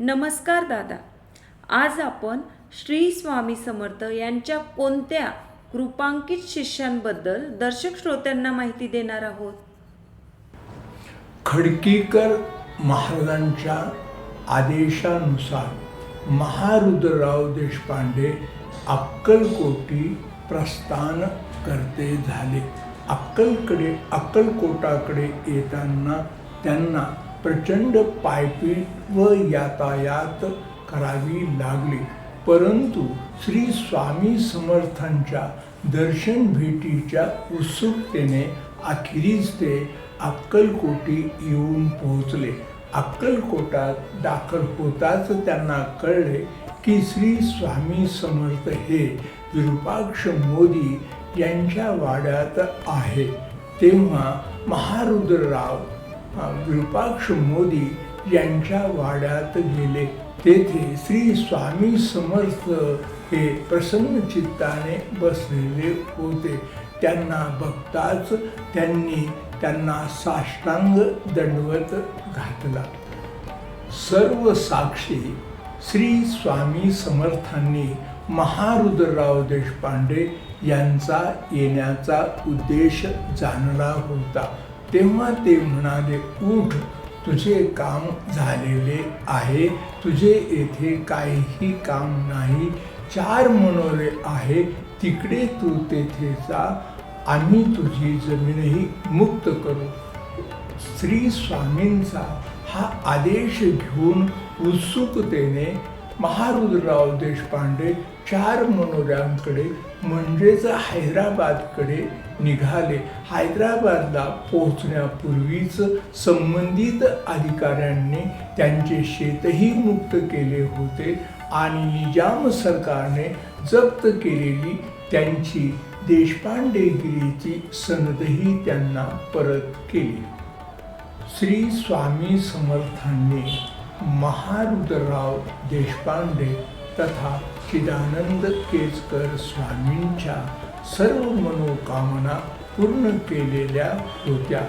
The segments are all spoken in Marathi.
नमस्कार दादा. आज आपण श्री स्वामी समर्थ यांच्या कोणत्या कृपांकित शिष्यांबद्दल दर्शक श्रोत्यांना माहिती देणार आहोत? खडकीकर महाराजांच्या आदेशानुसार महारुद्रराव देशपांडे अक्कलकोटी प्रस्थान करते झाले. अक्कलकोटाकडे येताना त्यांना प्रचंड पायपीट व यातायात करावी लागली, परंतु श्री स्वामी समर्थांच्या दर्शन भेटीच्या उत्सुकतेने अखेरीस ते अक्कलकोटी येऊन पोहोचले. अक्कलकोटात दाखल होताच त्यांना कळले की श्री स्वामी समर्थ हे विरूपाक्ष मोदी यांच्या वाड्यात आहे. तेव्हा महारुद्रराव विरूपाक्ष मोदी यांच्या वाड्यात गेले. तेथे श्री स्वामी समर्थ हे प्रसन्न चित्ताने बसलेले होते. त्यांना बघताच त्यांना साष्टांग दंडवत घातला. सर्व साक्षी श्री स्वामी समर्थांनी महारुद्रराव देशपांडे यांचा येण्याचा उद्देश जाणला होता. तेव्हा ते म्हणाले, उठ, तुझे काम झालेले आहे. तुझे येथे काहीही काम नाही. 4 मनोरे आहे, तिकडे तू तेथे जा. आम्ही तुझी जमीनही मुक्त करू. श्री स्वामींचा हा आदेश घेऊन उत्सुकतेने महारुद्रराव देशपांडे 4 मनोऱ्यांकडे म्हणजेच हैदराबादकडे निघाले. हैदराबादला पोहोचण्यापूर्वीच संबंधित अधिकाऱ्यांनी त्यांचे शेतही मुक्त केले होते आणि निजाम सरकारने जप्त केलेली त्यांची देशपांडेगिरीची सनदही त्यांना परत केली. श्री स्वामी समर्थांनी महारुद्रराव देशपांडे तथा चिदानंद केसकर स्वामींच्या सर्व मनोकामना पूर्ण केलेल्या होत्या.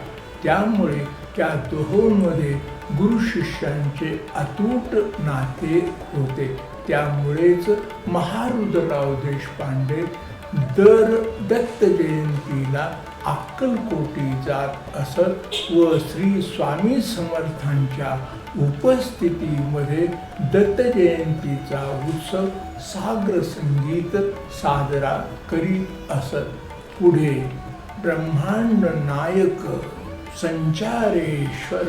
त्यामुळे त्या दोहोंमध्ये गुरु शिष्यांचे अतूट नाते होते. त्यामुळेच महारुद्रराव देशपांडे दर दत्त जयंतीला अक्कलकोटी जात असत व श्री स्वामी समर्थांच्या उपस्थितीमध्ये दत्त जयंतीचा उत्सव साग्र संगीत साजरा करीत असत. पुढे ब्रह्मांड नायक संचारेश्वर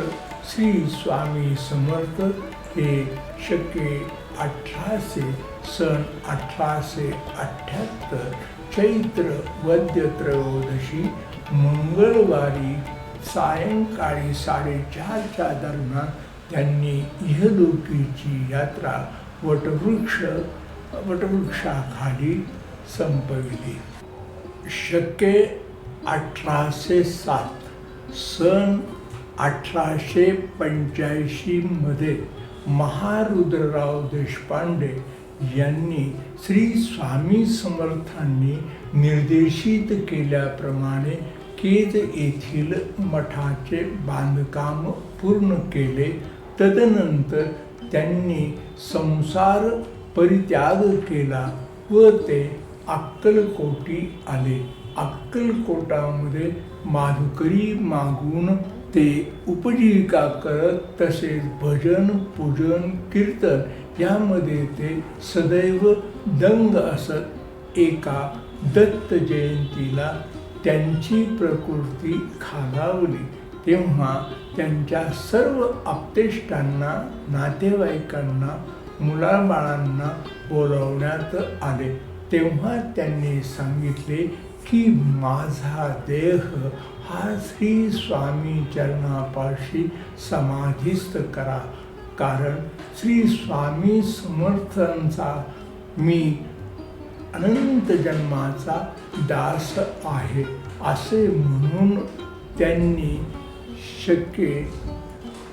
श्री स्वामी समर्थ हे शके 1878 चैत्र वद्य त्रयोदशी मंगळवारी सायंकाळी 4:30च्या दरम्यान त्यांनी इहलोकीची यात्रा वटवृक्षाखाली संपविली. शके 1807 सन 1885 मध्ये महारुद्रराव देशपांडे यांनी श्री स्वामी समर्थांनी निर्देशित केल्याप्रमाणे केज येथील मठाचे बांधकाम पूर्ण केले. तदनंतर त्यांनी संसार परित्याग केला व ते अक्कलकोटी आले. अक्कलकोटामध्ये माधुकरी मागून ते उपजीविका करत, तसेच भजन, पूजन, कीर्तन यामध्ये ते सदैव दंग असत. एका दत्त जयंतीला त्यांची प्रकृती खालावली. तेव्हा त्यांच्या सर्व आप्तेष्टांना, नातेवाईकांना, मुलाबाळांना बोलावण्यात आले. तेव्हा त्यांनी सांगितले की माझा देह हा श्री स्वामी चरणापाशी समाधिस्थ करा, कारण श्री स्वामी समर्थांचा मी अनंत जन्माचा दास आहे. असे म्हणून त्यांनी शके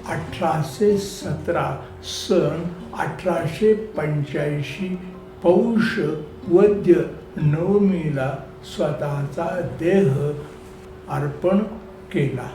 1817 सन 1885 पौष वद्य नवमीला स्वतःचा देह अर्पण केला.